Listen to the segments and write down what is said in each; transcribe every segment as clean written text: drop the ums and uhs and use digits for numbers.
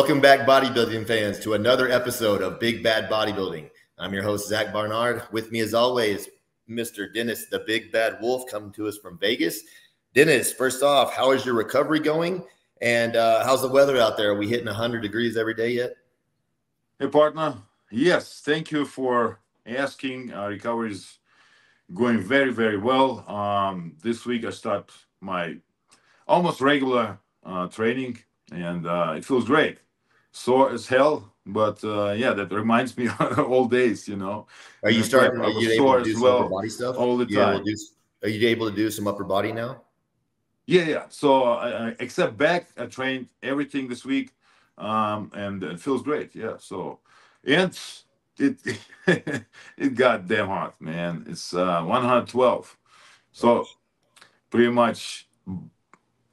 Welcome back, bodybuilding fans, to another episode of Big Bad Bodybuilding. I'm your host, Zack Barnard. With me, as always, Mr. Dennis, the Big Bad Wolf, coming to us from Vegas. Dennis, first off, how is your recovery going? And how's the weather out there? Are we hitting 100 degrees every day yet? Hey, partner. Yes, thank you for asking. Recovery is going very, very well. This week I start my almost regular training, and it feels great. Sore as hell, but yeah, that reminds me all days, you know. Are In you the prep, starting? I Are you was able sore to do as some upper well body stuff? all the time. Are you able to do some upper body now? Yeah. So except back, I trained everything this week, and it feels great. Yeah. So, and it it got damn hot, man. It's 112. So pretty much Yeah.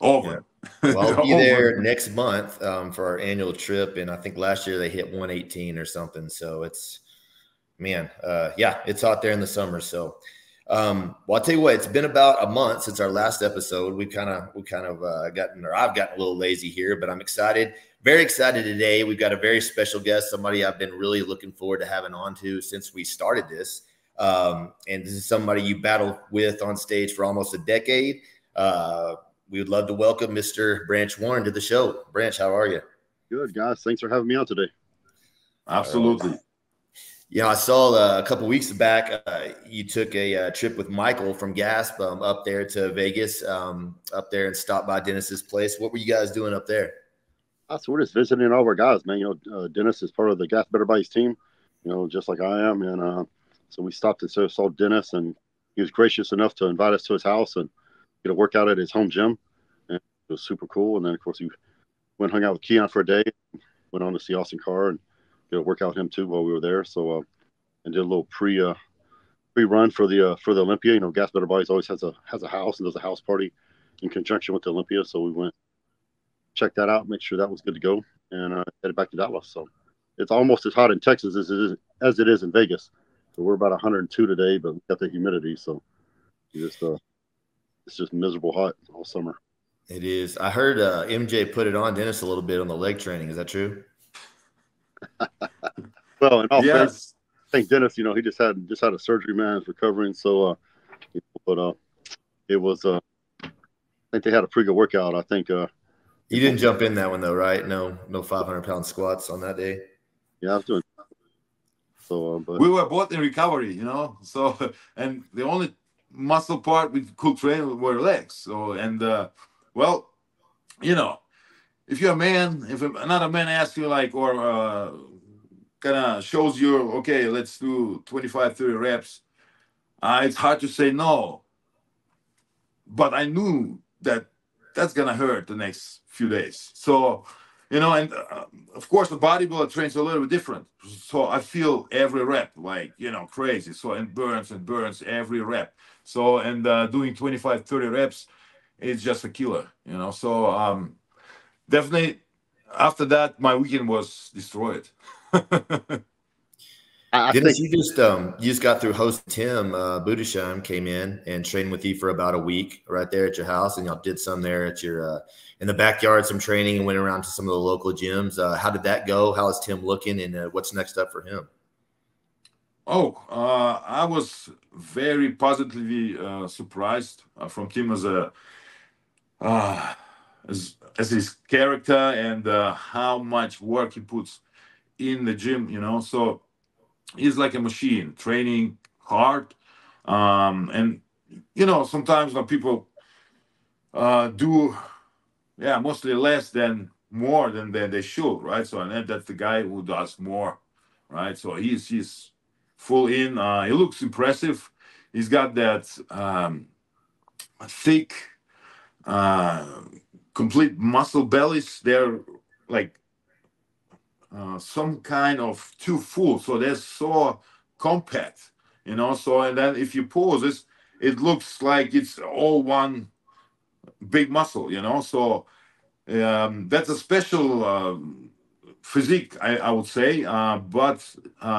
over. Well, I'll be Over. there next month for our annual trip, and I think last year they hit 118 or something. So it's, man, yeah, it's hot there in the summer. So, well, I'll tell you what, it's been about a month since our last episode. I've gotten, or I've gotten a little lazy here, but I'm excited, very excited today. We've got a very special guest, somebody I've been really looking forward to having on to since we started this. And this is somebody you battled with on stage for almost a decade. We would love to welcome Mr. Branch Warren to the show. Branch, how are you? Good, guys. Thanks for having me on today. Absolutely. You know, I saw a couple weeks back you took a trip with Michael from Gasp up there to Vegas, up there and stopped by Dennis's place. What were you guys doing up there? So we're just visiting all of our guys, man. You know, Dennis is part of the Gas Better Bodies team, you know, just like I am. And so we stopped and saw Dennis, and he was gracious enough to invite us to his house and get a workout at his home gym. And it was super cool. And then, of course, we went and hung out with Keon for a day, went on to see Austin Carr and get a workout with him too while we were there. So and did a little pre-run for the Olympia. You know, Gas Better Bodies always has a house and does a house party in conjunction with the Olympia. So we went, checked that out, make sure that was good to go, and headed back to Dallas. So it's almost as hot in Texas as it is in Vegas. So we're about 102 today, but we got the humidity, so it's just miserable hot all summer. It is. I heard MJ put it on Dennis a little bit on the leg training. Is that true? Well, in all Yes. fairness, I think Dennis, you know, he just had a surgery, man. He's recovering, so but it was I think they had a pretty good workout. I think you didn't jump in that one though, right? No 500-pound squats on that day. Yeah, I was doing. So, but We were both in recovery, you know. So, and the only muscle part we could train were legs. So, and well, you know, if you're a man, if another man asks you like, or kind of shows you, okay, let's do 25, 30 reps, it's hard to say no. But I knew that that's gonna hurt the next few days. So, you know, and of course the bodybuilder trains a little bit different. So I feel every rep like, you know, crazy. So and burns every rep. So and doing 25, 30 reps, it's just a killer, you know. So definitely after that, my weekend was destroyed. I Dennis, think you just got through hosting Tim Budisham came in and trained with you for about a week right there at your house, and y'all did some there at your in the backyard, some training, and went around to some of the local gyms. How did that go? How is Tim looking, and what's next up for him? Oh, I was very positively surprised from Tim as a as his character and how much work he puts in the gym. You know, so he's like a machine, training hard, and you know sometimes when people do, yeah, mostly less than more than they should, right? So and that's the guy who does more, right? So he's full in. He looks impressive. He's got that thick, uh, complete muscle bellies. They're like some kind of too full, so they're so compact, you know. So and then if you pause this, it looks like it's all one big muscle, you know. So that's a special physique, I would say, but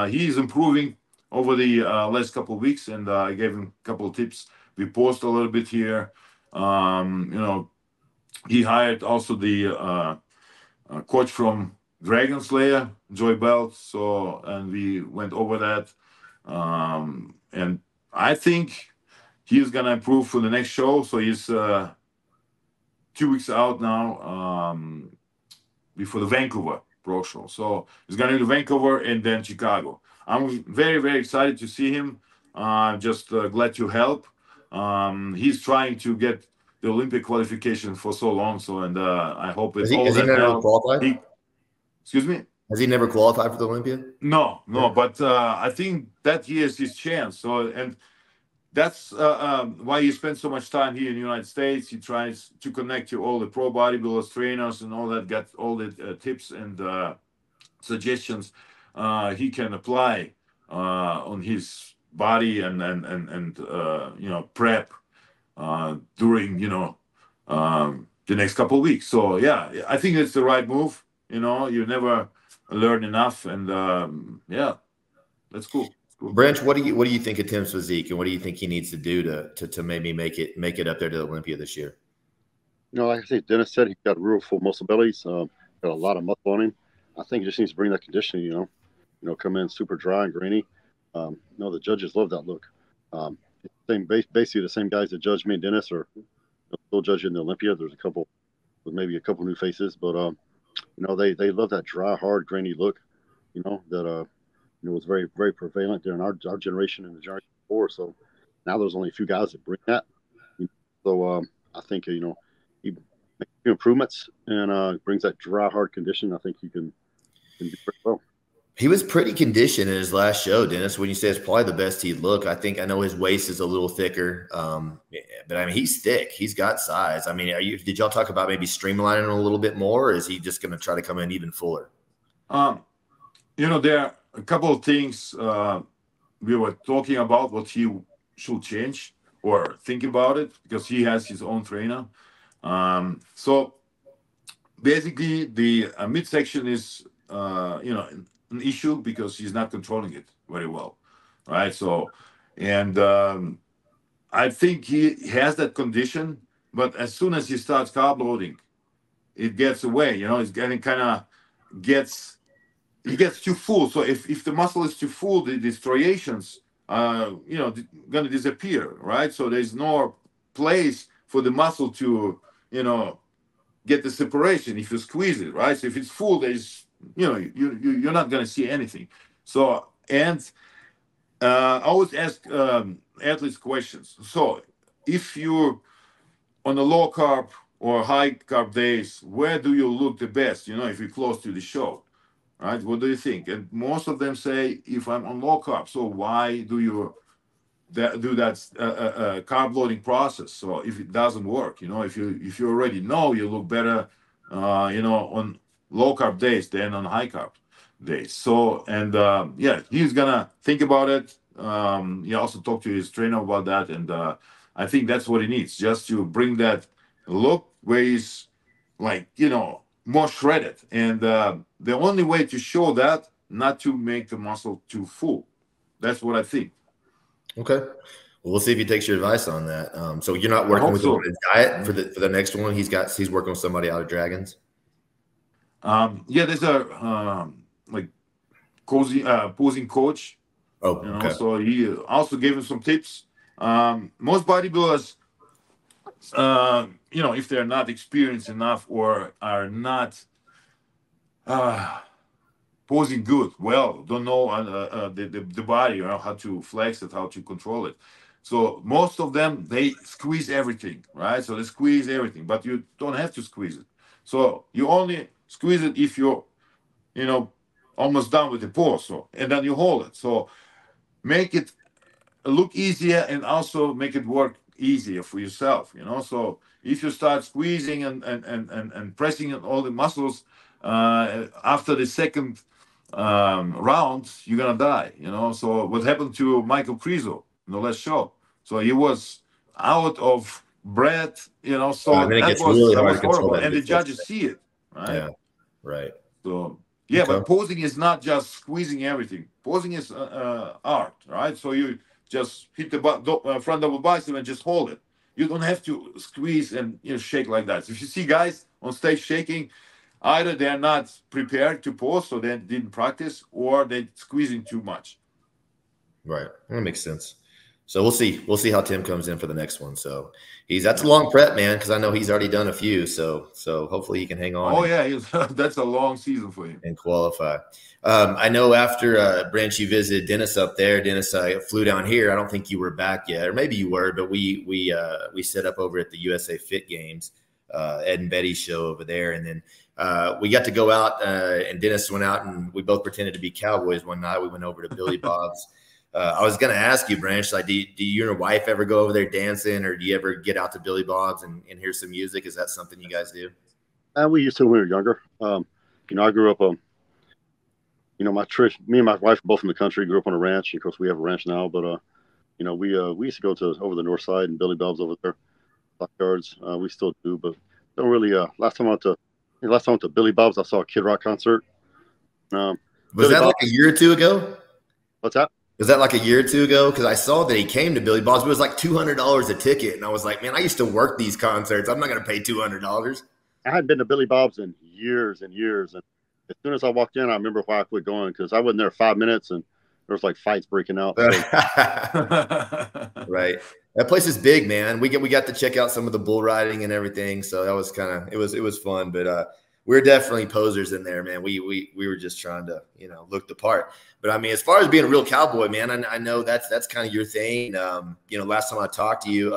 he is improving over the last couple of weeks, and I gave him a couple of tips. We paused a little bit here. You know, he hired also the coach from Dragon Slayer, Joy Belt. So, and we went over that. And I think he's gonna improve for the next show. So he's 2 weeks out now, before the Vancouver Pro Show. So he's gonna do Vancouver and then Chicago. I'm very, very excited to see him. Just glad to help. He's trying to get the Olympic qualification for so long. So, and I hope with all Has he that never help, qualified? excuse me. Has he never qualified for the Olympia? No, Yeah. but I think that year is his chance. So, and that's why he spends so much time here in the United States. He tries to connect to all the pro bodybuilders, trainers, and all that. Get all the tips and suggestions he can apply on his body and prep during the next couple of weeks. So yeah, I think it's the right move. You never learn enough, and yeah, that's cool. Cool. Branch, what do you think of Tim's physique, and what do you think he needs to do to maybe make it up there to the Olympia this year? Like I think Dennis said, he's got real full muscle bellies. Got a lot of muscle on him. I think he just needs to bring that conditioning. Come in super dry and grainy. The judges love that look. Basically the same guys that judge me and Dennis are still judging the Olympia. There's maybe a couple new faces, but they love that dry, hard, grainy look. That was very, very prevalent during our generation and the generation before. So now there's only a few guys that bring that. So I think he makes a few improvements and brings that dry, hard condition. I think he can do pretty well. He was pretty conditioned in his last show, Dennis. When you say it's probably the best he'd look, I know his waist is a little thicker, but I mean he's thick. He's got size. I mean, did y'all talk about maybe streamlining him a little bit more, or is he just going to try to come in even fuller? There are a couple of things we were talking about what he should change or think about it, because he has his own trainer. So basically, the midsection is an issue because he's not controlling it very well, right? So, and I think he has that condition, but as soon as he starts carb loading, it gets away. It's getting he gets too full. So if the muscle is too full, the striations going to disappear, right? So there's no place for the muscle to get the separation if you squeeze it, right? So if it's full, there's you're not going to see anything. So, and I always ask athletes questions. So if you're on a low carb or high carb days, where do you look the best? If you're close to the show, right? What do you think? And most of them say, if I'm on low carb. So why do you do that carb loading process? So if it doesn't work, if you already know you look better, on low carb days than on high carb days. So, and he's gonna think about it. He also talked to his trainer about that, and I think that's what he needs, just to bring that look where he's like more shredded. And the only way to show that, not to make the muscle too full. That's what I think. Okay. Well, we'll see if he takes your advice on that. So you're not working with him on his diet for the next one. He's working with somebody out of Dragons. There's a posing coach. Oh, okay. So he also gave him some tips. Most bodybuilders, if they're not experienced enough or are not posing good, don't know the body, how to flex it, how to control it. So most of them, they squeeze everything, right? So they squeeze everything, but you don't have to squeeze it. So you only squeeze it if you're, almost done with the pose. So, and then you hold it. So make it look easier and also make it work easier for yourself, So if you start squeezing and pressing all the muscles, after the second round, you're gonna die, So what happened to Michael Krizo in the last show? So he was out of breath, So that was really hard to horrible, and the judges see it, right? Yeah, right. So yeah, okay. But posing is not just squeezing everything. Posing is art, right? So you just hit the front of a bicep and just hold it. You don't have to squeeze and shake like that. So if you see guys on stage shaking, Either they're not prepared to pose, so they didn't practice, or they're squeezing too much. Right. That makes sense. So we'll see. We'll see how Tim comes in for the next one. So that's a long prep, man, because I know he's already done a few. So hopefully he can hang on. Oh yeah, that's a long season for him and qualify. I know after Branch, you visited Dennis up there. Dennis flew down here. I don't think you were back yet, or maybe you were, but we set up over at the USA Fit Games, Ed and Betty's show over there, and then we got to go out, and Dennis went out, and we both pretended to be cowboys one night. We went over to Billy Bob's. I was going to ask you, Branch, like, do you and your wife ever go over there dancing, or do you ever get out to Billy Bob's and hear some music? Is that something you guys do? We used to when we were younger. I grew up, me and my wife were both from the country, grew up on a ranch. Of course, we have a ranch now, but, we used to go to over the north side and Billy Bob's over there, backyards. We still do, but don't really, last time I went to Billy Bob's, I saw a Kid Rock concert. Was that like a year or two ago? What's that? Was that like a year or two ago? Because I saw that he came to Billy Bob's. It was like $200 a ticket. And I was like, man, I used to work these concerts. I'm not going to pay $200. I hadn't been to Billy Bob's in years and years. And as soon as I walked in, I remember why I quit going, because I wasn't there 5 minutes and there was like fights breaking out. So. Right. That place is big, man. We got to check out some of the bull riding and everything. So that was it was fun. But we're definitely posers in there, man. We were just trying to, look the part. But I mean, as far as being a real cowboy, man, I know that's kind of your thing. Last time I talked to you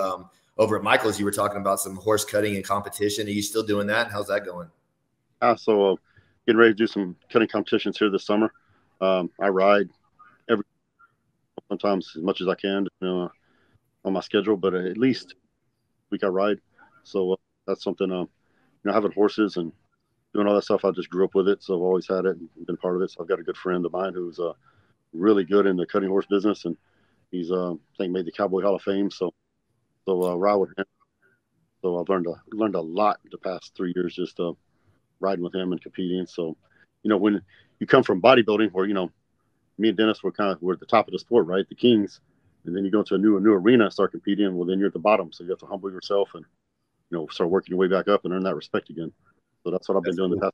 over at Michael's, you were talking about some horse cutting and competition. Are you still doing that? How's that going? So getting ready to do some cutting competitions here this summer. I ride sometimes as much as I can, on my schedule, but at least a week I ride. So that's something, having horses and doing all that stuff, I just grew up with it, so I've always had it and been part of it. So I've got a good friend of mine who's really good in the cutting horse business, and he's I think made the Cowboy Hall of Fame. So ride with him. So I've learned a lot the past 3 years just riding with him and competing. So when you come from bodybuilding, where me and Dennis we're at the top of the sport, right, the kings, and then you go into a new arena and start competing. Well, then you're at the bottom, so you have to humble yourself and start working your way back up and earn that respect again. So that's what I've been doing the past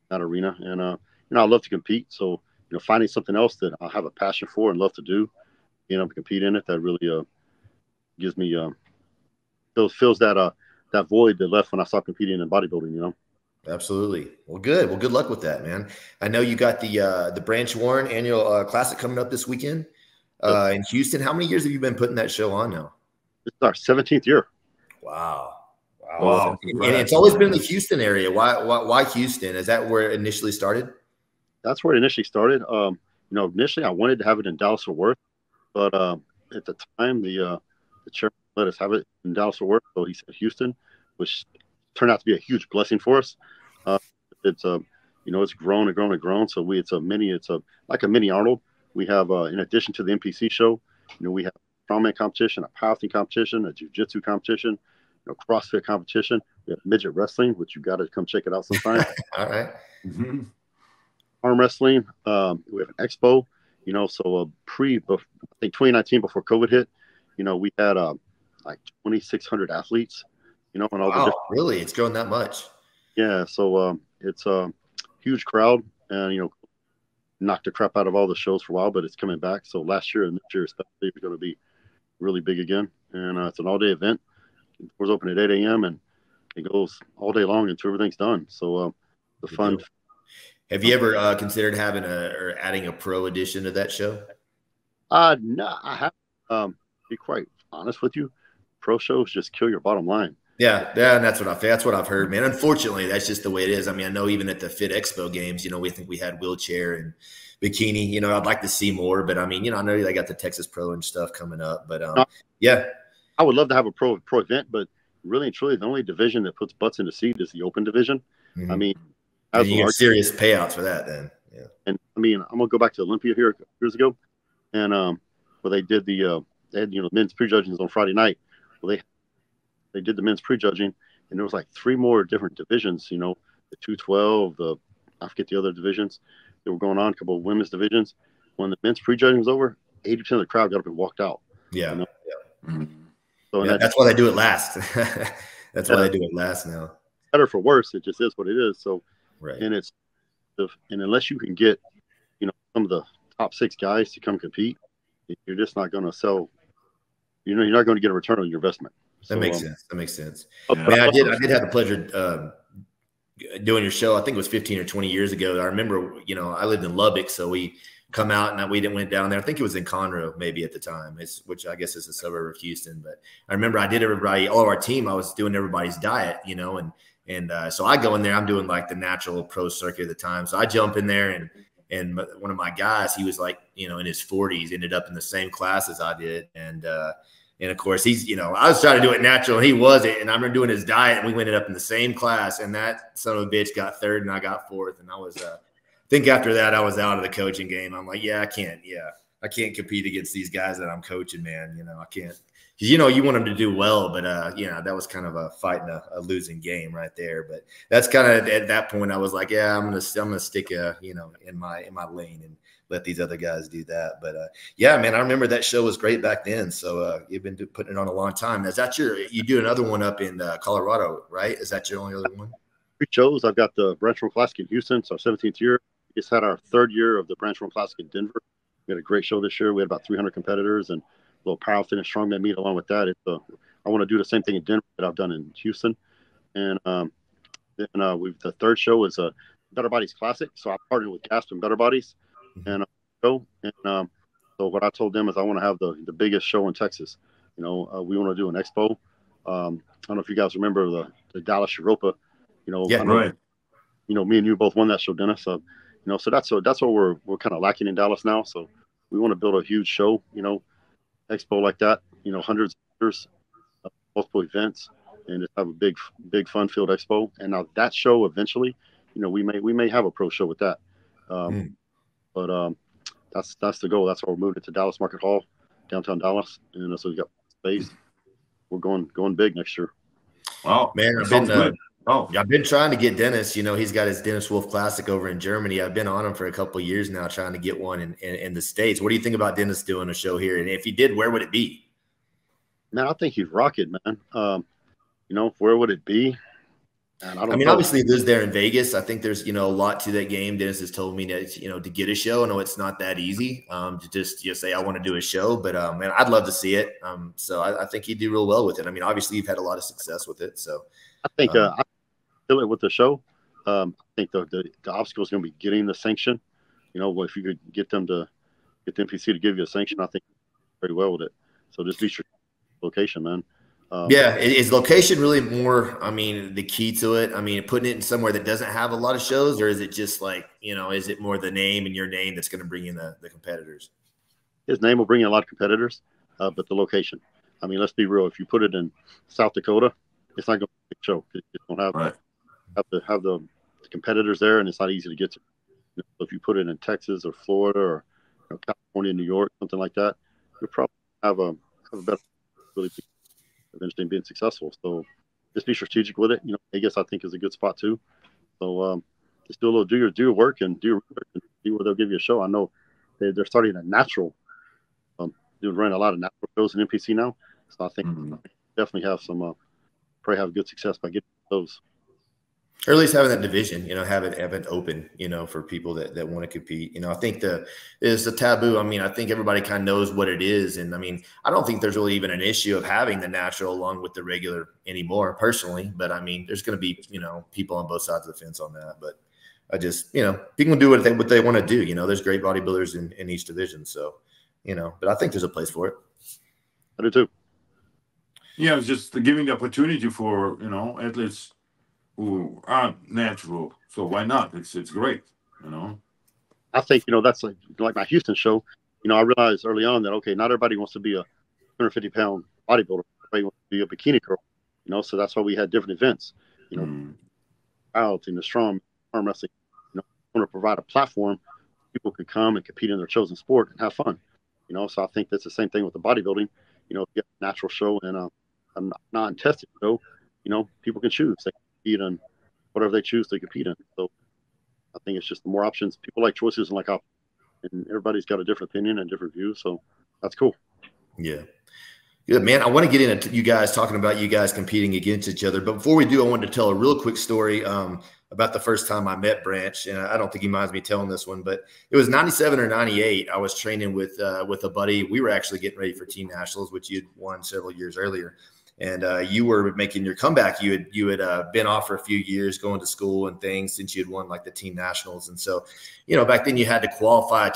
that arena. And, I love to compete. So, finding something else that I have a passion for and love to do, compete in it, that really gives me, fills that void that left when I stopped competing in bodybuilding, Absolutely. Well, good. Well, good luck with that, man. I know you got the Branch Warren annual classic coming up this weekend in Houston. How many years have you been putting that show on now? This is our 17th year. Wow. And it's always been the Houston area. Why Houston? Is that where it initially started? That's where it initially started. Initially I wanted to have it in Dallas-Fort Worth, but at the time the chairman let us have it in Dallas-Fort Worth, so he said Houston, which turned out to be a huge blessing for us. It's it's grown and grown and grown. So it's like a mini Arnold. We have in addition to the NPC show, we have a strongman competition, a powerlifting competition, a jiu-jitsu competition, CrossFit competition. We have midget wrestling, which you got to come check it out sometime. All right. Mm-hmm. Arm wrestling. We have an expo. So I think 2019 before COVID hit, we had like 2,600 athletes. And all the really? It's grown that much? Yeah. So it's a huge crowd, and knocked the crap out of all the shows for a while, but it's coming back. So last year and this year especially is going to be really big again, and it's an all-day event. Doors open at 8 a.m. and it goes all day long until everything's done. So the fun. Have you ever considered having or adding a pro edition to that show? No, I haven't. To be quite honest with you, pro shows just kill your bottom line. Yeah, and that's what I've heard, man. Unfortunately, that's just the way it is. I mean, I know even at the Fit Expo games, we think we had wheelchair and bikini. I'd like to see more, but I mean, I know they got the Texas Pro and stuff coming up, but yeah. I would love to have a pro event, but really and truly, the only division that puts butts in the seat is the open division. Mm-hmm. I mean, you get serious payouts for that, then. Yeah. And I mean, I'm gonna go back to Olympia here years ago, and where they did they had men's prejudging on Friday night. Well, they did the men's prejudging, and there was like 3 more different divisions. The 212, I forget the other divisions that were going on. A couple of women's divisions. When the men's prejudging was over, 80% of the crowd got up and walked out. Yeah. Mm-hmm. So that's why they do it last. That's why they do it last now. better for worse. It just is what it is. So, Right. and and unless you can get, some of the top 6 guys to come compete, you're just not going to sell. You're not going to get a return on your investment. That So, makes sense. That makes sense. but Man, I did have the pleasure doing your show. I think it was 15 or 20 years ago. I remember, I lived in Lubbock, so we come out and we went down there. I think it was in Conroe maybe at the time, which I guess is a suburb of Houston. But I remember I did all of our team. I was doing everybody's diet, and so I go in there. I'm doing like the natural pro circuit at the time. So I jump in there, and one of my guys, he was like, in his 40s, ended up in the same class as I did, and of course, he's, I was trying to do it natural and he wasn't. And I remember doing his diet and we ended up in the same class. And that son of a bitch got 3rd and I got 4th. And I was, I think after that, I was out of the coaching game. I'm like, I can't compete against these guys that I'm coaching, man. I can't, because, you want them to do well. But, that was kind of a fighting a losing game right there. But that's kind of at that point, I was like, I'm going to stick, in my lane and let these other guys do that. But man, I remember that show was great back then. So you've been putting it on a long time. Is that you do another one up in Colorado, right? Is that your only other one? 3 shows. I've got the Branchmore Classic in Houston. So our 17th year. We just had our 3rd year of the Branchmore Classic in Denver. We had a great show this year. We had about 300 competitors and a little power fitness strongman meet along with that. I want to do the same thing in Denver that I've done in Houston. And then the 3rd show is a Better Bodies Classic. So I partnered with Gasp and Better Bodies. And so what I told them is I want to have the biggest show in Texas. We want to do an expo. I don't know if you guys remember the Dallas Europa. Yeah, right. Me and you both won that show, Dennis. So that's what we're kind of lacking in Dallas now. So we want to build a huge show, expo like that. Hundreds of actors, multiple events, and just have a big fun-filled expo. And now that show eventually, we may have a pro show with that. But that's the goal. That's why we're moving to Dallas Market Hall, downtown Dallas, and so we got space. We're going big next year. Wow, man! I've been trying to get Dennis. He's got his Dennis Wolf Classic over in Germany. I've been on him for a couple of years now, trying to get one in the States. What do you think about Dennis doing a show here? And if he did, where would it be? Man, I think he'd rock it, man. Where would it be? And I mean, obviously, he lives there in Vegas. I think there's, a lot to that game. Dennis has told me that, to get a show. I know it's not that easy to just say, I want to do a show. But, man, I'd love to see it. So I think he'd do real well with it. Obviously, you've had a lot of success with it. So I think I feel it with the show. I think the obstacle is going to be getting the sanction. If you could get them to get the NPC to give you a sanction, I think very well with it. So just be sure location, man. Is location really more, the key to it? Putting it in somewhere that doesn't have a lot of shows, or is it just like, is it more the name and your name that's going to bring in the competitors? His name will bring in a lot of competitors, but the location. Let's be real. If you put it in South Dakota, it's not going to be a big show. You don't have the competitors there, and it's not easy to get to. If you put it in Texas or Florida or California, New York, something like that, you'll probably have a better really big eventually being successful. So just be strategic with it. Vegas I think is a good spot too. So just do your work and do your research and see where they'll give you a show. I know they're starting a natural, running a lot of natural shows in NPC now. So I think definitely have some probably have good success by getting those. Or at least having that division, have it open, for people that want to compete. I think it's a taboo. I think everybody kind of knows what it is. And I don't think there's really even an issue of having the natural along with the regular anymore personally. But there's going to be, people on both sides of the fence on that. But I just, people can do what they want to do. There's great bodybuilders in each division. So, but I think there's a place for it. I do too. Yeah, it's just giving the opportunity for, athletes who aren't natural. So why not? It's great, I think, that's like my Houston show. I realized early on that, okay, not everybody wants to be a 150-pound bodybuilder. Everybody wants to be a bikini girl, so that's why we had different events, out in the strong arm wrestling, want to provide a platform people could come and compete in their chosen sport and have fun, so I think that's the same thing with the bodybuilding. You get a natural show and a non-tested show, people can choose. They can compete in whatever they choose to compete in. So I think it's just the more options. People like choices and like options. And everybody's got a different opinion and different views. So that's cool. Yeah. Good, man. I want to get into you guys talking about you guys competing against each other. But before we do, I wanted to tell a real quick story about the first time I met Branch. And I don't think he minds me telling this one, but it was 97 or 98. I was training with a buddy. We were actually getting ready for Team Nationals, which you'd won several years earlier. And you were making your comeback. You had been off for a few years going to school and things since you had won like the Team Nationals. And so, back then you had to qualify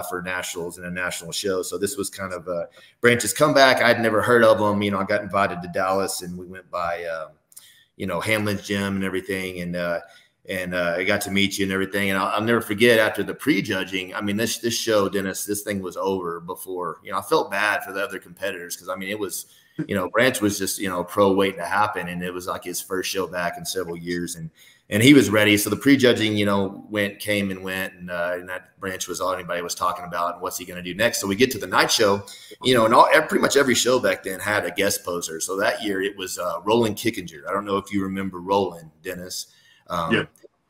for nationals in a national show. So this was kind of Branch's comeback. I'd never heard of him. I got invited to Dallas and we went by, Hamlin's gym and everything. And I got to meet you and everything. And I'll never forget after the prejudging. I mean, this show, Dennis, this thing was over before. I felt bad for the other competitors because, I mean, it was, Branch was just, pro waiting to happen. And it was like his first show back in several years. And he was ready. So the prejudging, came and went. And that Branch was all anybody was talking about and what's he going to do next. So we get to the night show, and pretty much every show back then had a guest poser. So that year it was Roland Kickinger. I don't know if you remember Roland, Dennis.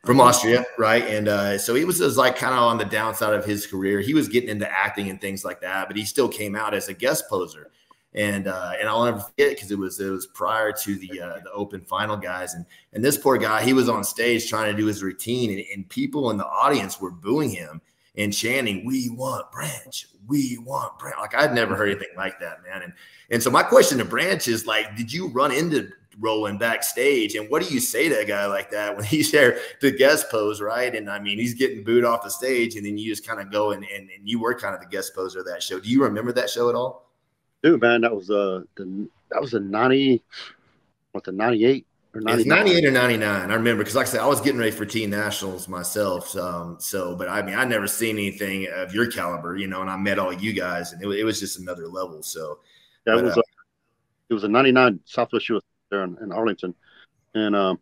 From Austria, right? And so he was like kind of on the downside of his career. He was getting into acting and things like that, but he still came out as a guest poser. And I'll never forget because it was prior to the open final guys. And this poor guy, he was on stage trying to do his routine, and people in the audience were booing him and chanting, "We want Branch, we want Branch." Like I'd never heard anything like that, man. And so my question to Branch is like, did you run into Roland backstage, and what do you say to a guy like that when he's there to guest pose, right? And I mean, he's getting booed off the stage, and then you just kind of go and you were kind of the guest poser of that show. Do you remember that show at all? Dude, man, that was the 90, what, the 98 or 99? It's 98 or 99. I remember because, like I said, I was getting ready for Team Nationals myself. But I mean, I never seen anything of your caliber, and I met all you guys, and it was just another level. So that it was a 99 Southwest US there in Arlington, and I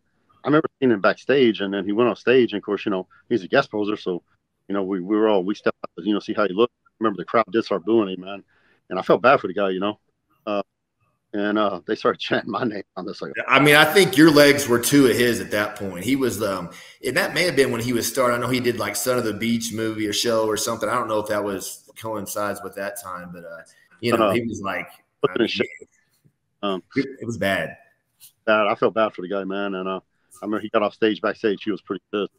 remember seeing him backstage, and then he went on stage, and of course, he's a guest poser, so we stepped out, see how he looked. I remember the crowd did start booing him, man, and I felt bad for the guy, and they started chanting my name on this. Like, I mean, I think your legs were two of his at that point. He was and that may have been when he was starting. I know he did like Son of the Beach movie or show or something. I don't know if that was coincides with that time, but he was like, it was bad. I felt bad for the guy, man, and I remember he got off stage backstage. He was pretty pissed.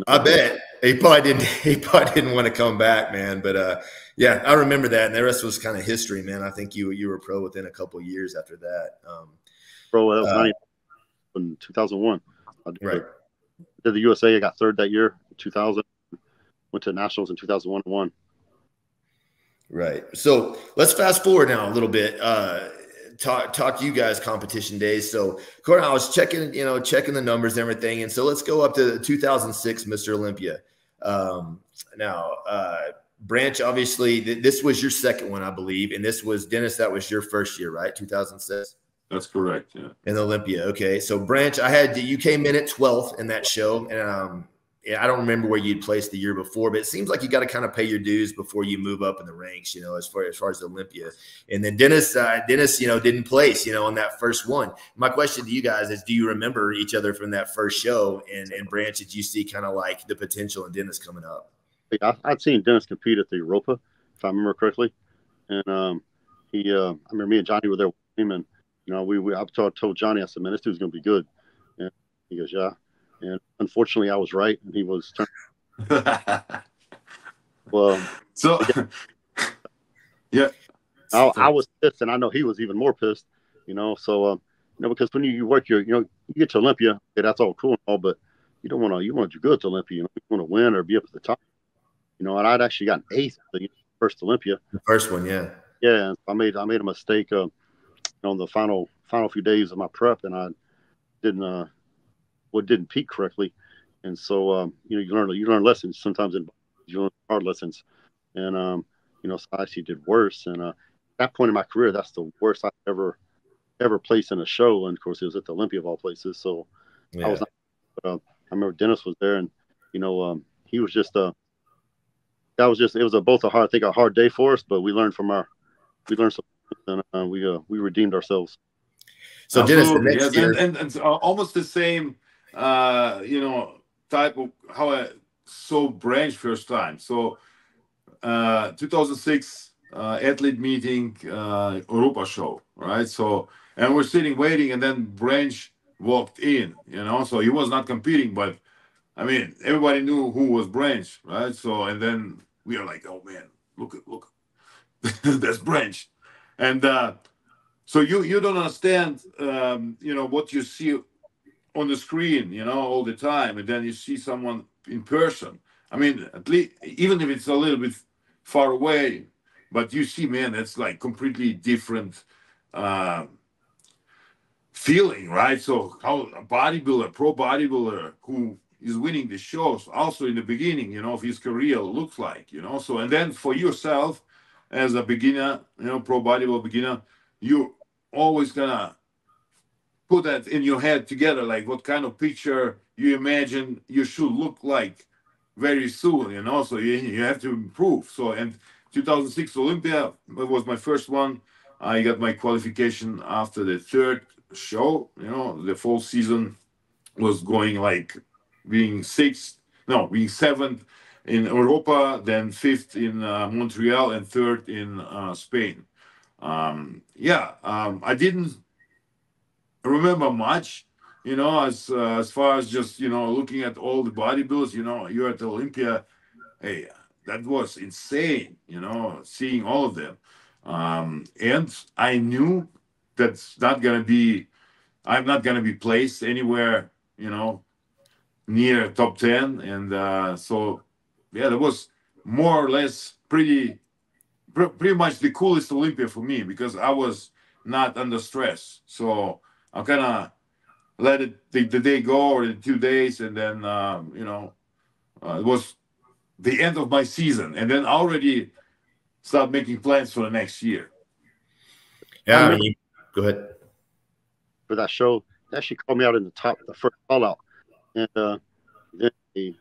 I bet he probably didn't. He probably didn't want to come back, man. But yeah, I remember that, and the rest was kind of history, man. I think you were pro within a couple of years after that. Bro, that was in 2001. Right. Did the USA? I got third that year. 2000. Went to nationals in 2001 and won. Right. So let's fast forward now a little bit. Talk to you guys competition days. So Courtney, I was checking the numbers and everything. And so let's go up to 2006 Mr. Olympia. Now, Branch, obviously this was your second one, I believe. And this was Dennis. That was your first year, right? 2006. That's correct. Yeah. In Olympia. Okay. So Branch, you came in at 12th in that show. And, I don't remember where you'd placed the year before, but it seems like you got to kind of pay your dues before you move up in the ranks, as far as Olympia. And then Dennis, didn't place, on that first one. My question to you guys is, do you remember each other from that first show? And Branch, did you see kind of like the potential in Dennis coming up? I'd seen Dennis compete at the Europa, if I remember correctly. And I remember me and Johnny were there with him, and I told Johnny, I said, man, this dude's gonna be good. And he goes, yeah. And unfortunately, I was right, and he was. Well, so yeah, I was pissed, and I know he was even more pissed. So because when you work you get to Olympia, that's all cool and all, but you want to do good to Olympia. You want to win or be up at the top. And I'd actually gotten 8th the first Olympia. The first one, yeah. Yeah, and I made a mistake on the final few days of my prep, and I didn't peak correctly, and so you learn lessons sometimes, you learn hard lessons, and so I actually did worse. And at that point in my career, that's the worst I ever placed in a show, and of course it was at the Olympia of all places. So yeah. I was not. But, I remember Dennis was there, and he was just it was both a hard day for us, but we learned something, and we redeemed ourselves. So Dennis, the next year, and almost the same. Type of how I saw Branch first time. So 2006 athlete meeting, Europa show, right? So, and we're sitting waiting, and then Branch walked in, you know, so he was not competing, but I mean, everybody knew who was Branch, right? So, and then we are like, oh man, look, that's Branch. And so you don't understand, you know, what you see on the screen, you know, all the time, and then you see someone in person. I mean, at least even if it's a little bit far away, but you see, man, it's like completely different uh, feeling, right? So how a bodybuilder, pro bodybuilder who is winning the shows, also in the beginning, you know, of his career looks like, you know. So and then for yourself as a beginner, you know, pro bodybuilder beginner, you always gonna put that in your head together, like what kind of picture you imagine you should look like very soon, you know. So you have to improve. So and 2006 Olympia was my first one. I got my qualification after the third show. You know, the full season was going like being sixth, no, being seventh in Europa, then fifth in Montreal, and third in Spain. I didn't remember much, you know, as far as just, you know, looking at all the bodybuilders. You know, you're at Olympia. Hey, that was insane, you know, seeing all of them. And I knew that's not gonna be. I'm not gonna be placed anywhere, you know, near top 10. And so, yeah, that was more or less pretty much the coolest Olympia for me because I was not under stress. So I kind of let it the day go or the 2 days, and then it was the end of my season, and then I already start making plans for the next year. I Yeah, I remember mean, go ahead. for that show, they actually called me out in the first call out, and then they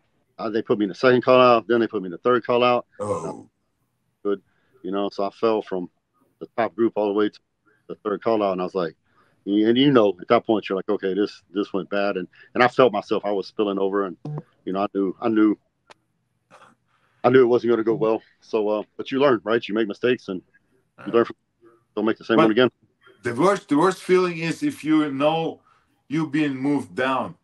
put me in the second call out. Then they put me in the third call out. Oh, Good, you know. So I fell from the top group all the way to the third call out, and I was like, and you know, at that point you're like, okay, this went bad, and I felt myself. I was spilling over, and you know, I knew it wasn't going to go well. So, but you learn, right? You make mistakes, and you learn from. Don't make the same one but again. the worst feeling is if you know you've been moved down,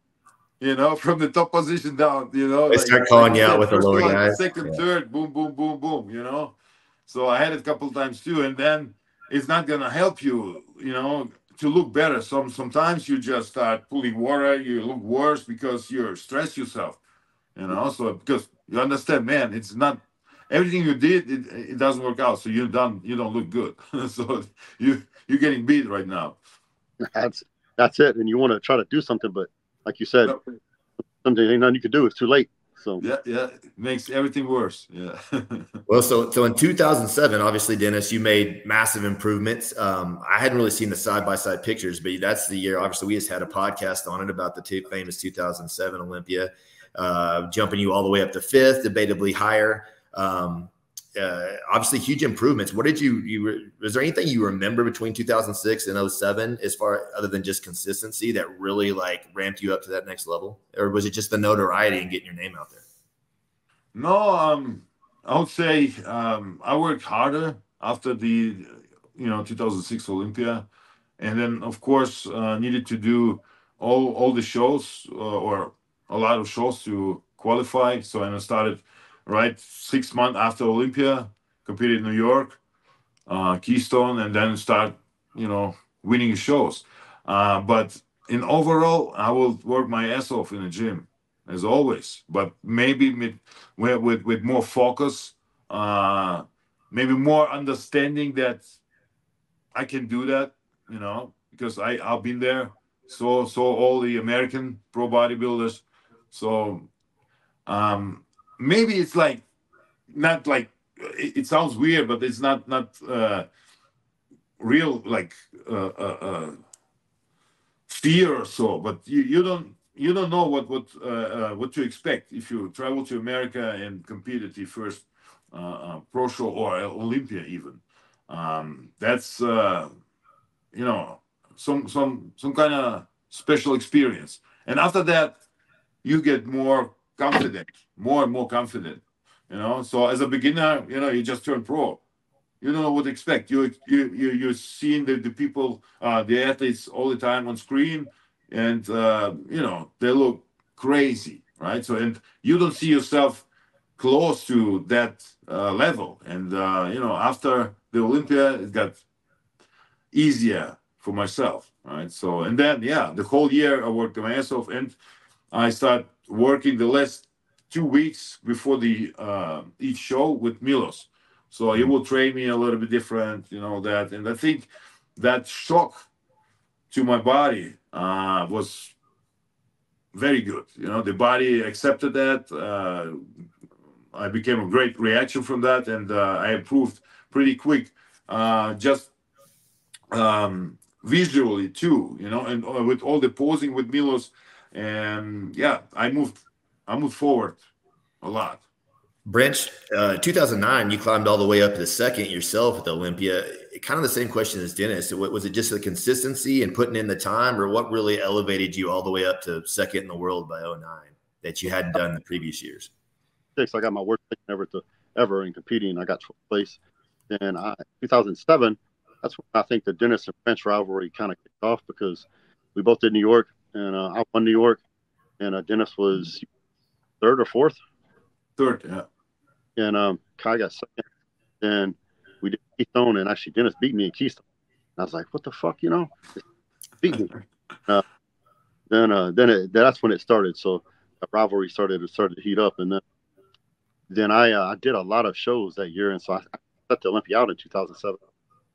you know, from the top position down, you know, They like start like calling you you out said, with the first lower one, guys. second, Yeah. third, boom, boom, boom, boom, you know. So I had it a couple times too, and then it's not gonna help you, you know, to look better. Sometimes you just start pulling water, you look worse because you stress yourself, you know. So because you understand, man, it's not everything you did, it doesn't work out. So you don't look good. So you're getting beat right now. That's that's it. And you want to try to do something, but like you said, something ain't nothing you can do. It's too late. So Yeah, yeah, it makes everything worse. Yeah. Well, so in 2007, obviously, Dennis, you made massive improvements. I hadn't really seen the side by side pictures, but that's the year. Obviously, we just had a podcast on it about the famous 2007 Olympia, jumping you all the way up to fifth, debatably higher. Obviously, huge improvements. What did was there anything you remember between 2006 and '07 as far other than just consistency that really like ramped you up to that next level, or was it just the notoriety and getting your name out there? No, I would say I worked harder after the 2006 Olympia, and then of course needed to do all the shows or a lot of shows to qualify. So and I started right 6 months after Olympia, competed in New York, Keystone, and then start winning shows. But in overall, I will work my ass off in the gym as always, but maybe with more focus, uh, maybe more understanding that I can do that, because I've been there. So all the American pro bodybuilders. So um, maybe it's like not like it sounds weird, but it's not real like fear or so. But you don't know what to expect if you travel to America and compete at the first pro show or Olympia even. That's some kind of special experience. And after that, you get more confident, more and more confident. So as a beginner, you just turn pro. you don't know what to expect. You're seeing the people, the athletes all the time on screen, and you know, they look crazy, right? So, and you don't see yourself close to that level. And you know, after the Olympia, it got easier for myself, right? So, and then yeah, the whole year I worked on myself, and I start working the last 2 weeks before the each show with Milos. So he will train me a little bit different, you know that, and I think that shock to my body was very good. You know, the body accepted that. I became a great reaction from that, and I improved pretty quick. Just visually too, you know, and with all the posing with Milos, and yeah, I moved forward a lot. Branch, 2009, you climbed all the way up to the second yourself at the Olympia. Kind of the same question as Dennis. Was it just the consistency and putting in the time, or what really elevated you all the way up to second in the world by '09 that you hadn't done the previous years? Six, I got my worst place ever in competing. I got 12th place. Then 2007, that's when I think the Dennis and French rivalry kind of kicked off, because we both did New York, and I won New York, and Dennis was third or fourth. Third, yeah. And Kai got second. Then we did Keystone, and actually Dennis beat me in Keystone. And I was like, what the fuck, you know? Beat me. That's when it started. So the rivalry started to heat up, and then I did a lot of shows that year, and so I set the Olympia out in 2007.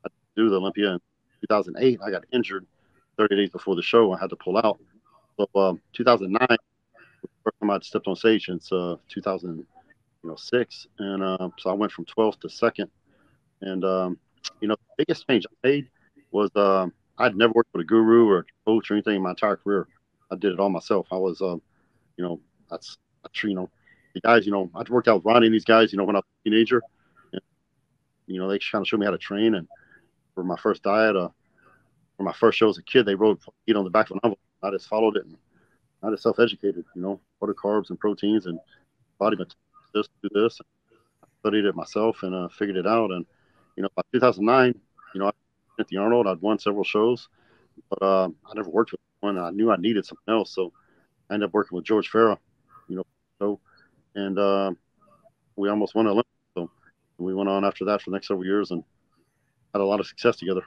I do the Olympia in 2008. I got injured 30 days before the show. I had to pull out. So 2009, first time I'd stepped on stage since 2006, and so I went from 12th to second. And you know, the biggest change I made was I'd never worked with a guru or a coach or anything in my entire career. I did it all myself. I was, you know, you know, the guys, you know, I worked out with Ronnie and these guys, you know, when I was a teenager. And, you know, they kind of showed me how to train. And for my first diet, for my first show as a kid, they wrote eat on the back of an envelope. I just followed it, and I just self-educated, you know, what are carbs and proteins and body materials, this, do this. I studied it myself and figured it out. And, you know, by 2009, you know, I at the Arnold, I'd won several shows, but I never worked with one. I knew I needed something else. So I ended up working with George Farah, you know, so, and we almost won Olympics. So we went on after that for the next several years and had a lot of success together.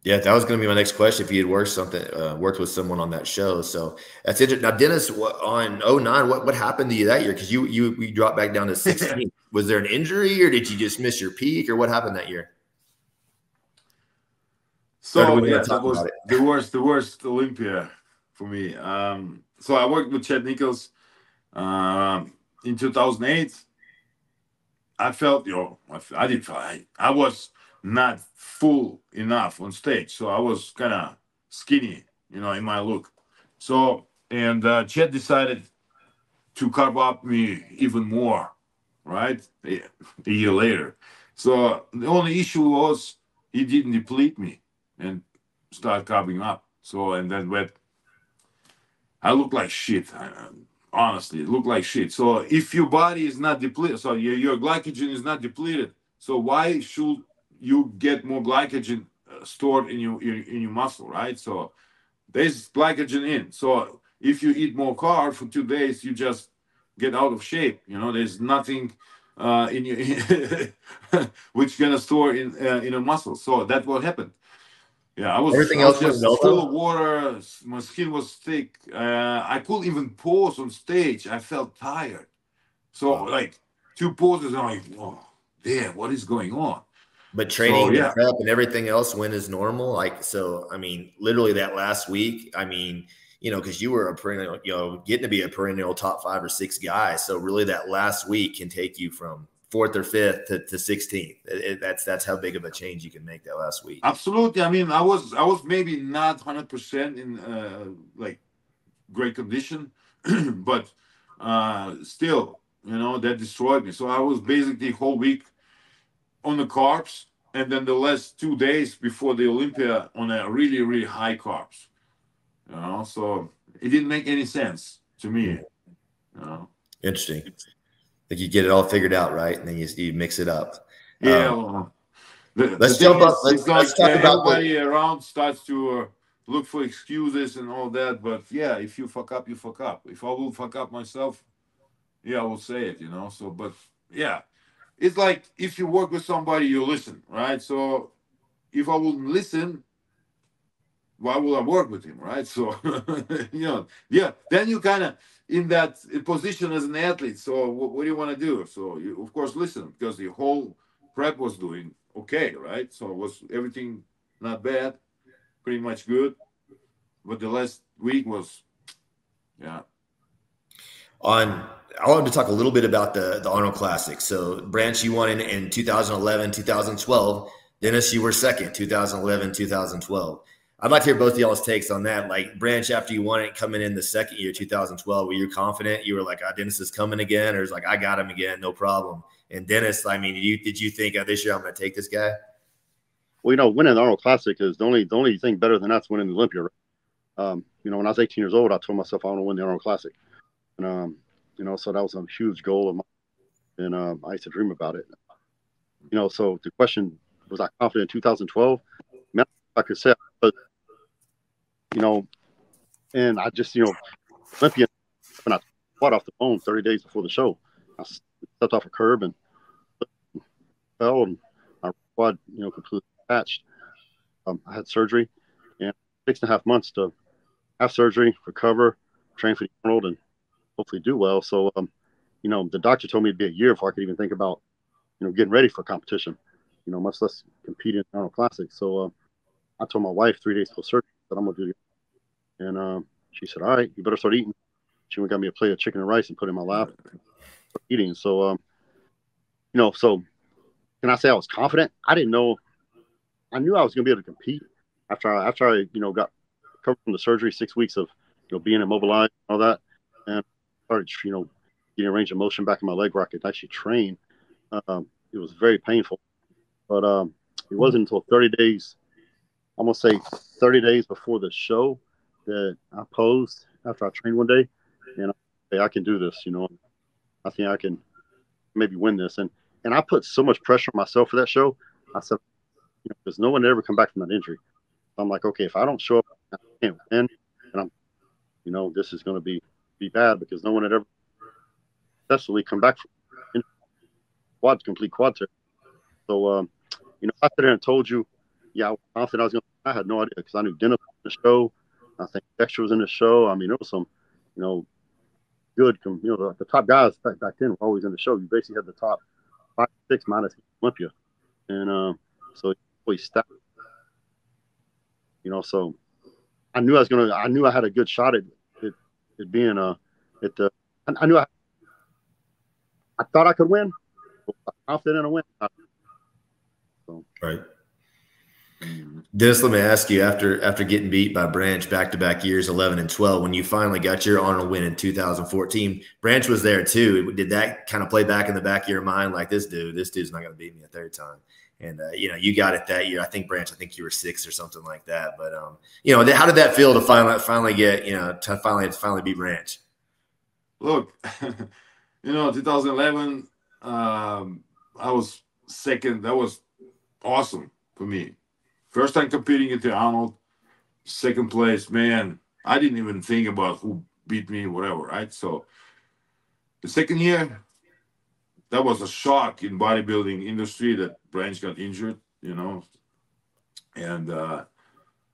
Yeah, that was going to be my next question. If you had worked with someone on that show, so that's interesting. Now, Dennis, on '09, what happened to you that year? Because you dropped back down to 16. Was there an injury, or did you just miss your peak, or what happened that year? So yeah, that was the worst Olympia for me. So I worked with Chad Nichols in 2008. I felt, I was not full enough on stage, so I was kind of skinny, you know, in my look. So, and Chet decided to carb up me even more, right? A year later. So the only issue was he didn't deplete me and start carbing up. So, and then I look like shit. Honestly, it looked like shit. So if your body is not depleted, so your glycogen is not depleted, so why should you get more glycogen stored in your muscle, right? So there's glycogen in. So if you eat more carb for 2 days, you just get out of shape. You know, there's nothing in your which gonna store in a muscle. So that's what happened. Yeah, I was just full of water. My skin was thick. I couldn't even pose on stage. I felt tired. So like 2 poses, I'm like, oh, damn, what is going on? But training and prep and everything else went as normal. Like, so, I mean, literally that last week, I mean, you know, because you were a perennial, you know, getting to be a perennial top 5 or 6 guy. So really that last week can take you from 4th or 5th to 16th. That's how big of a change you can make that last week. Absolutely. I mean, I was maybe not 100% in like great condition, but still, you know, that destroyed me. So I was basically whole week on the carbs, and then the last 2 days before the Olympia on a really, really high carbs. You know, so it didn't make any sense to me. You know. Interesting. Like you get it all figured out, right? And then you mix it up. Yeah. Well, the Let's thing jump up. is, it's Let's like talk about everybody around starts to look for excuses and all that. But yeah, if you fuck up, you fuck up. If I will fuck up myself, yeah, I will say it, you know. So, but yeah, it's like if you work with somebody, you listen, right? So if I wouldn't listen, why would I work with him, right? So, yeah, then you kind of in that position as an athlete. So, what do you want to do? So, you of course listen because the whole prep was doing okay, right? So, it was everything not bad, pretty much good, but the last week was, yeah. I wanted to talk a little bit about the Arnold Classic. So, Branch, you won in 2011, 2012. Dennis, you were second, 2011, 2012. I'd like to hear both of y'all's takes on that. Like, Branch, after you won it coming in the second year, 2012, were you confident? You were like, Dennis is coming again? Or it's like, I got him again, no problem. And Dennis, I mean, did you think, this year I'm going to take this guy? Well, winning the Arnold Classic is the only thing better than that's winning the Olympia. When I was 18 years old, I told myself I want to win the Arnold Classic. And, so that was a huge goal of mine. And I used to dream about it. So the question, was I confident in 2012? Man, like I said, but, and I just, Olympia, when I fought off the bone 30 days before the show, I stepped off a curb and fell, and my quad, completely patched. I had surgery, and 6.5 months to have surgery, recover, train for the Arnold, and hopefully do well. So, the doctor told me it'd be a year before I could even think about, getting ready for competition, much less competing in the Arnold Classic. So, I told my wife 3 days before surgery that I'm going to do it. And she said, all right, you better start eating. She got me a plate of chicken and rice and put it in my lap, eating. So, so can I say I was confident? I didn't know. I knew I was going to be able to compete after I got recovered from the surgery, 6 weeks of, being immobilized and all that. And started, getting a range of motion back in my leg where I could actually train. It was very painful, but it wasn't until 30 days, I'm going to say 30 days before the show, that I posed after I trained one day, and I can do this. I think I can maybe win this. And I put so much pressure on myself for that show. I said, because no one ever come back from that injury. I'm like, okay, if I don't show up, I can't win, and I'm, this is going to be bad because no one had ever successfully come back from complete quad tear. So, I sat there and told you, yeah, I was confident I was going to. I had no idea because I knew Dennis was in the show. I think Dexter was in the show. I mean, there was some, good, the top guys back then were always in the show. You basically had the top 5, 6 minus Olympia. And so we stacked. So I knew I had a good shot at being I knew I thought I could win. I was confident in a win. So. Right. Dennis, let me ask you, after getting beat by Branch back-to-back years, 11 and 12, when you finally got your Arnold win in 2014, Branch was there too. Did that kind of play back in the back of your mind, like this dude's not going to beat me a third time? And, you got it that year. I think you were 6 or something like that. But, how did that feel to finally get, to finally beat Branch? Look, 2011, I was second. That was awesome for me. First time competing at the Arnold, second place. Man, I didn't even think about who beat me, whatever, right? So the second year, that was a shock in bodybuilding industry that Branch got injured, and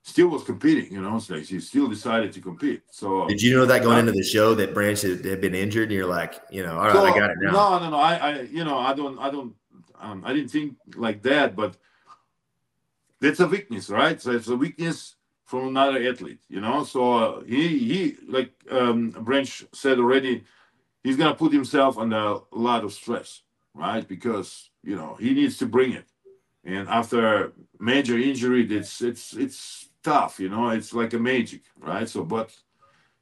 still was competing, So he still decided to compete. So did you know that going into the show that Branch had been injured, and you're like, all right, I got it now? No. I didn't think like that, but that's a weakness, right? So it's a weakness from another athlete, So he like Branch said already, he's gonna put himself under a lot of stress, right? Because he needs to bring it, and after major injury, it's tough, It's like a magic, right? So, but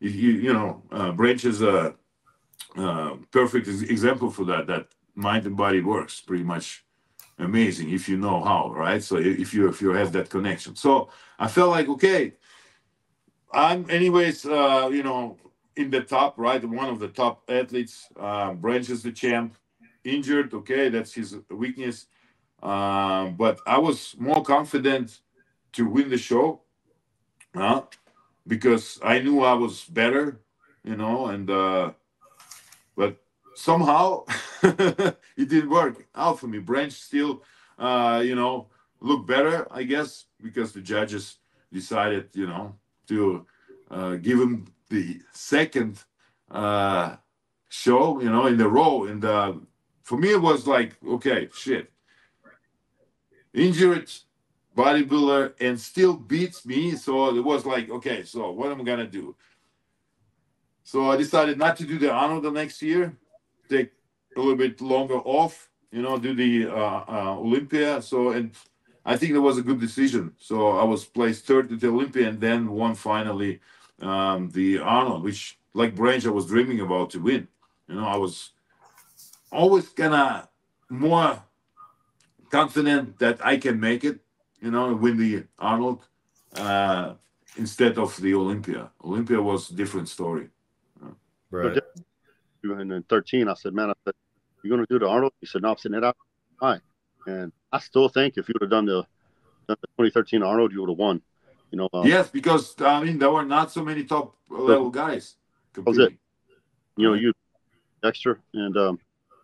Branch is a perfect example for that. That mind and body works pretty much amazing if you know how, right? So if you have that connection. So I felt like, okay, I'm anyways, in the top, right? One of the top athletes. Branch is the champ. Injured, okay, that's his weakness. But I was more confident to win the show, uh, because I knew I was better, you know, and but somehow it didn't work out for me. Branch still, you know, looked better, I guess, because the judges decided, you know, to give him the second uh, show, you know, in the row. And for me, it was like, okay, shit, injured bodybuilder and still beats me. So it was like, okay, so what am I gonna do? So I decided not to do the Arnold the next year, take a little bit longer off, you know, do the Olympia. So, and I think that was a good decision. So I was placed third at the Olympia and then won finally the Arnold, which, like Branch, I was dreaming about to win. You know, I was always kind of more confident that I can make it, you know, win the Arnold uh, instead of the Olympia. Olympia was a different story. Right. And in 13, I said, man, I said, you're going to do the Arnold? He said, no, I'm sitting it out. All right. And I still think if you would have done the 2013 Arnold, you would have won. You know, yes, because I mean there were not so many top level guys competing. That was it. You know, you extra, and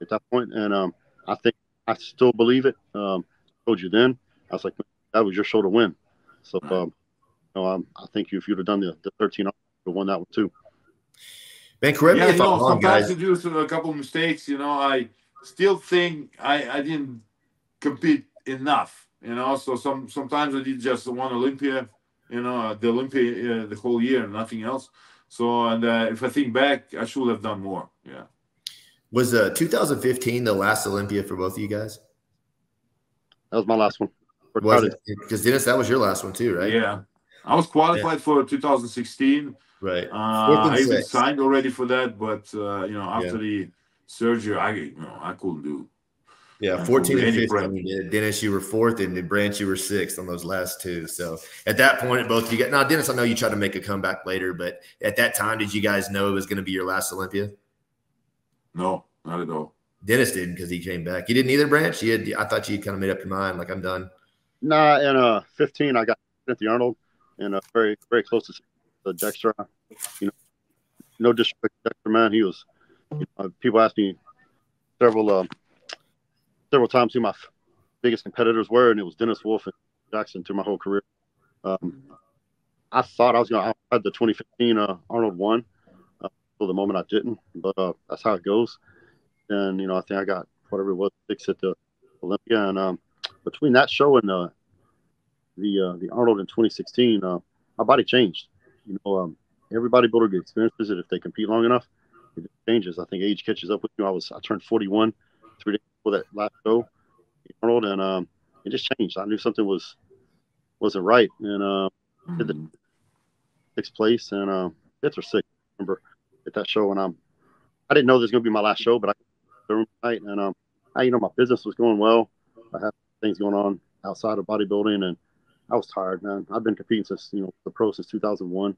at that point, and I think I still believe it. Told you then, I was like, that was your show to win. So, you know, I think if you'd have done the 13, you would have won that one too. Man, correct me if I'm wrong, sometimes guys. you do a couple of mistakes. You know, I still think I didn't compete enough. You know, so sometimes I did just one Olympia. You know, the Olympia the whole year, nothing else. So, and if I think back, I should have done more. Yeah. Was 2015 the last Olympia for both of you guys? That was my last one. Was it? Because Dennis, that was your last one too, right? Yeah. I was qualified for 2016. Right. I even signed already for that, but you know, after the surgery, I couldn't do. Yeah, 14 and 15. Dennis, you were fourth, and Branch, you were sixth on those last two. So at that point, both of you got now. Dennis, I know you tried to make a comeback later, but at that time, did you guys know it was going to be your last Olympia? No, not at all. Dennis didn't because he came back. You didn't either, Branch. I thought you kind of made up your mind, like I'm done. Nah, in 15, I got at the Arnold, and very very close to the Dexter. You know, no disrespect to Dexter, man. He was. You know, people asked me several times who my biggest competitors were, and it was Dennis Wolf and Jackson through my whole career. I thought I was going to have the 2015 Arnold won till the moment I didn't, but that's how it goes. And you know, I think I got whatever it was 6 at the Olympia, and between that show and the Arnold in 2016, my body changed. You know, every bodybuilder experiences it if they compete long enough. It changes. I think age catches up with you. I turned 41 3 days before that last show, Arnold, and it just changed. I knew something wasn't right, and did the 6th place and 5th or 6th. I remember at that show, and I didn't know this was gonna be my last show, but I the room night, and you know, my business was going well. I had things going on outside of bodybuilding, and I was tired, man. I've been competing since, you know, the pro since 2001,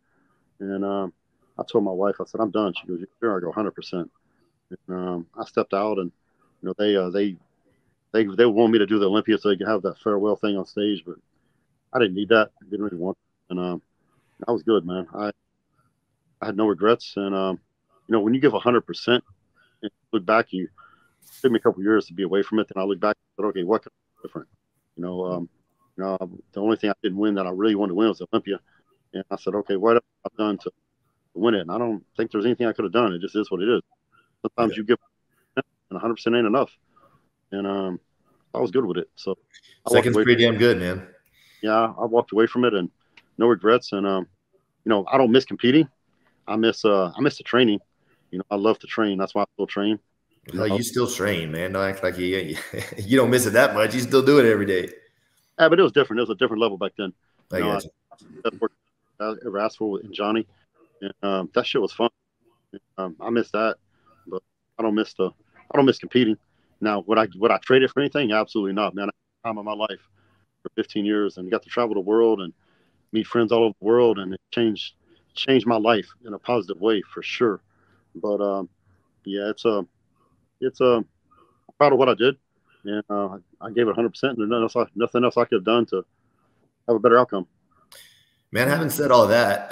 and I told my wife, I said, I'm done. She goes, "Sure?" I go, 100%. And I stepped out, and you know, they want me to do the Olympia so they can have that farewell thing on stage, but I didn't need that. I didn't really want it. And I was good, man. I had no regrets, and you know, when you give 100% and look back, it took me a couple of years to be away from it. Then I look back and said, okay, what could I do different? You know, the only thing I didn't win that I really wanted to win was Olympia. And I said, okay, what have I done to win it? And I don't think there's anything I could have done. It just is what it is. Sometimes you give, and 100% ain't enough. And I was good with it. So second's pretty damn good, man. Yeah, I walked away from it and no regrets. And you know, I don't miss competing. I miss the training. You know, I love to train. That's why I still train. You still train, man. Don't act like you don't miss it that much. You still do it every day. Yeah, but it was different. It was a different level back then. I got you. I ever asked for in Johnny, and that shit was fun. I miss that, but I don't miss competing. Now, would I trade it for anything? Absolutely not, man. I had time of my life for 15 years and got to travel the world and meet friends all over the world, and it changed my life in a positive way for sure. But yeah, it's I'm proud of what I did, and I gave it 100%. And there's nothing else I could have done to have a better outcome. Man, having said all that,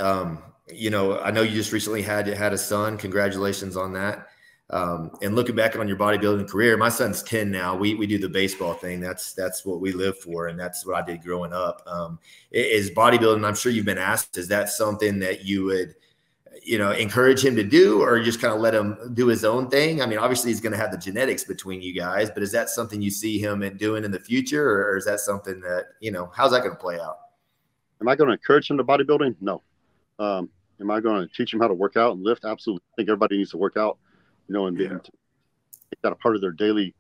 you know, I know you just recently had a son. Congratulations on that. And looking back on your bodybuilding career, my son's 10 now. We do the baseball thing. That's what we live for, and that's what I did growing up. Is bodybuilding, I'm sure you've been asked, is that something that you would, you know, encourage him to do, or just kind of let him do his own thing? I mean, obviously he's going to have the genetics between you guys, but is that something you see him doing in the future, or is that something that, you know, how's that going to play out? Am I going to encourage him to bodybuilding? No. Am I going to teach him how to work out and lift? Absolutely. I think everybody needs to work out, you know, and make that a part of their daily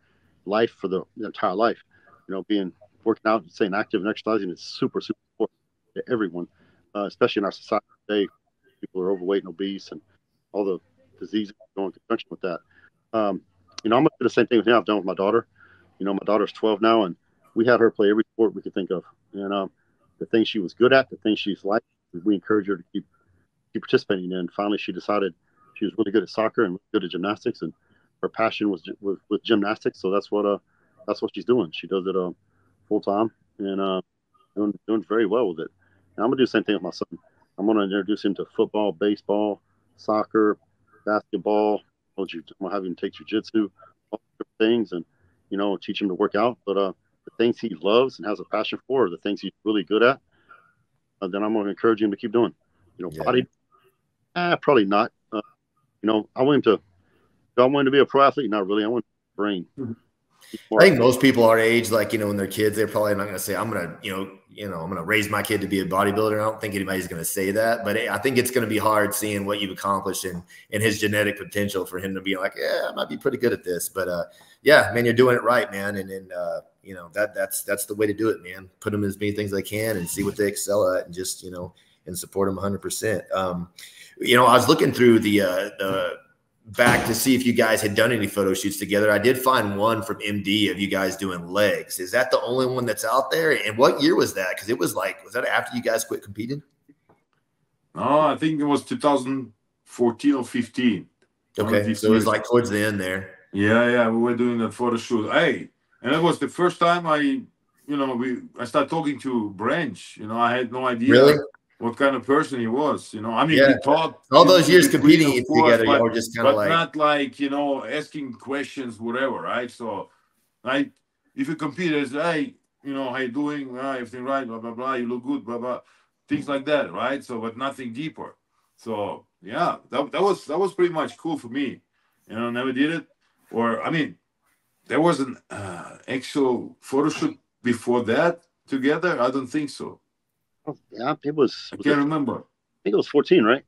life for the entire life. You know, working out and staying active and exercising is super, super important to everyone, especially in our society today. People are overweight and obese, and all the diseases going in conjunction with that. You know, I'm going to do the same thing with him I've done with my daughter. You know, my daughter's 12 now, and we had her play every sport we could think of. And the things she was good at, the things she's like, we encourage her to keep participating in. Finally, she decided she was really good at soccer and good at gymnastics, and her passion was with gymnastics. So that's what she's doing. She does it full time, and doing very well with it. And I'm gonna do the same thing with my son. I'm gonna introduce him to football, baseball, soccer, basketball. I'm gonna have him take jiu-jitsu, all different things, and, you know, teach him to work out. But the things he loves and has a passion for, the things he's really good at, then I'm going to encourage him to keep doing. You know, body, probably not. You know, I want him to be a pro athlete? Not really. I want a brain. I think most people our age, like, you know, when they're kids, they're probably not going to say, I'm going to, I'm going to raise my kid to be a bodybuilder. I don't think anybody's going to say that, but I think it's going to be hard seeing what you've accomplished and his genetic potential for him to be like, yeah, I might be pretty good at this, but yeah, man, you're doing it right, man. And you know, that's the way to do it, man. Put them in as many things they can and see what they excel at, and just, you know, and support them 100%. You know, I was looking through the back to see if you guys had done any photo shoots together. I did find one from MD of you guys doing legs. Is that the only one that's out there? And what year was that? Because it was like, was that after you guys quit competing? No, I think it was 2014 or 15. Okay, so it was like towards the end there. Yeah, we were doing that photo shoot. Hey, and it was the first time I started talking to Branch. You know, I had no idea what kind of person he was. You know, I mean, we taught all those years competing together. Y'all were just kind of like, not like, you know, asking questions, whatever, right? So, like, if you compete, it's, hey, you know, how you doing? Everything right? Blah blah blah. You look good. Blah blah. Things like that, right? So, but nothing deeper. So, yeah, that was pretty much cool for me. You know, never did it, or I mean, there was an actual photo shoot before that together. I don't think so. Yeah, it was. I can't remember. I think it was 14, right?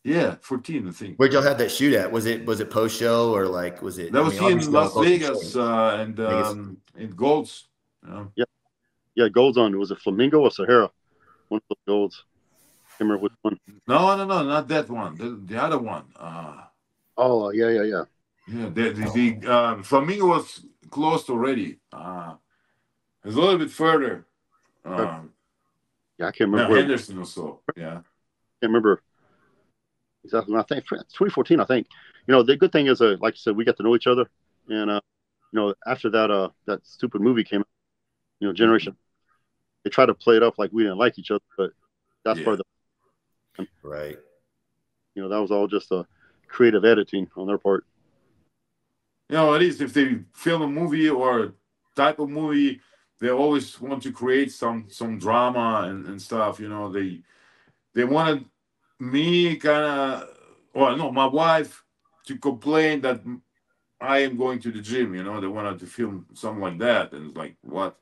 Yeah, 14, I think. Where'd y'all have that shoot at? Was it post show, or like was it? That was here in Las Vegas and in Golds. Yeah, Golds on. It was a Flamingo or Sahara. One of the Golds. I can't remember which one. No, not that one. The other one. Yeah. Yeah, the Flamingo was closed already. It's a little bit further. Yeah, I can't remember. Henderson or so. Yeah. Can't remember exactly. I think 2014. I think. You know, the good thing is, like you said, we got to know each other, and you know, after that that stupid movie came out, you know, Generation, they tried to play it up like we didn't like each other, but that's part of the right. You know, that was all just a creative editing on their part. You know, at least if they film a movie or type of movie, they always want to create some drama and stuff. You know, they wanted me my wife to complain that I am going to the gym. You know, they wanted to film something like that, and it's like, what?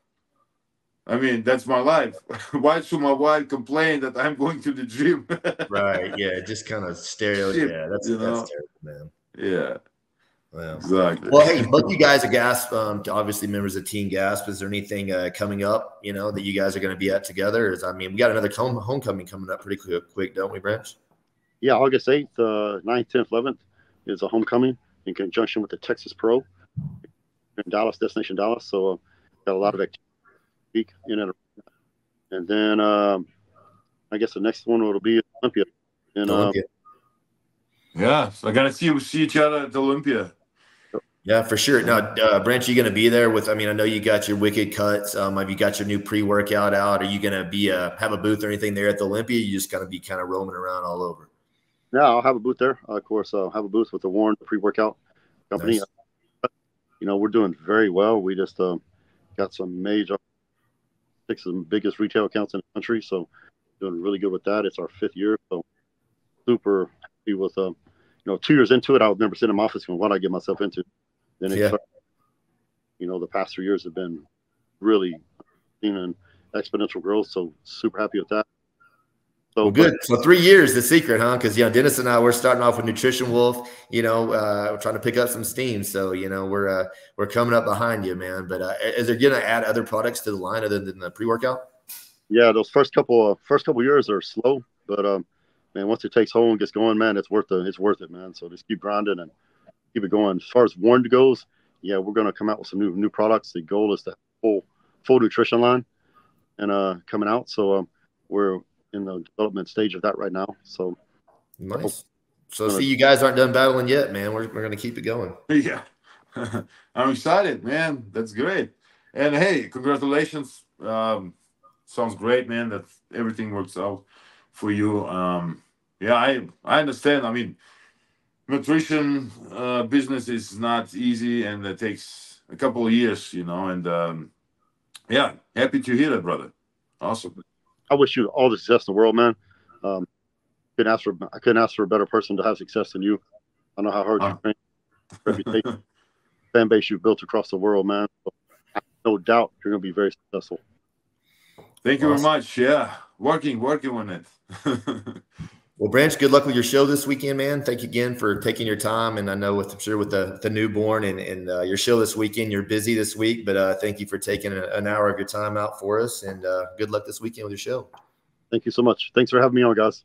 I mean, that's my life. Why should my wife complain that I'm going to the gym? Right. Yeah. Just kind of stereotype. Yeah. That's terrible, man. Yeah. Well, exactly. Well, hey, both you guys are Gasp, obviously members of Team Gasp. Is there anything coming up, you know, that you guys are going to be at together? I mean, we got another homecoming coming up pretty quick, don't we, Branch? Yeah, August 8th, 9th, 10th, 11th is a homecoming in conjunction with the Texas Pro in Dallas, Destination Dallas. So got a lot of activity in it. And then I guess the next one will be Olympia. Yeah, so I got to see each other at Olympia. Yeah, for sure. Now, Branch, you going to be there with, I mean, I know you got your wicked cuts. Have you got your new pre-workout out? Are you going to be have a booth or anything there at the Olympia? You just going to be kind of roaming around all over? Yeah, I'll have a booth there. Of course, I'll have a booth with the Warren pre-workout company. Nice. You know, we're doing very well. We just got some major, 6 of the biggest retail accounts in the country. So doing really good with that. It's our 5th year. So super happy with, you know, 2 years into it, I was never sitting in my office going, what did I get myself into? Then it started, you know, the past 3 years have been really an exponential growth. So super happy with that. So well, good. So 3 years, the secret, huh? Because, you know, Dennis and I, we're starting off with Nutrition Wolf, you know, we're trying to pick up some steam. So, you know, we're coming up behind you, man. But is there going to add other products to the line other than the pre-workout? Yeah, those first couple years are slow, but man, once it takes hold and gets going, man, it's worth it, man. So just keep grinding and keep it going. As far as Warren goes, yeah, we're gonna come out with some new products. The goal is to have full nutrition line and coming out. So we're in the development stage of that right now. So nice. So see, you guys aren't done battling yet, man. We're gonna keep it going. Yeah. I'm excited, man. That's great. And hey, congratulations. Sounds great, man, that everything works out for you. Yeah, I understand. I mean, nutrition business is not easy, and it takes a couple of years, you know. And yeah, happy to hear that, brother. Awesome. I wish you all the success in the world, man. I couldn't ask for a better person to have success than you. I know how hard you train, reputation, fan base you've built across the world, man. So, no doubt you're going to be very successful. Thank you very much. Yeah, working on it. Well, Branch, good luck with your show this weekend, man. Thank you again for taking your time. And I know I'm sure with the newborn and your show this weekend, you're busy this week, but thank you for taking an hour of your time out for us. And good luck this weekend with your show. Thank you so much. Thanks for having me on, guys.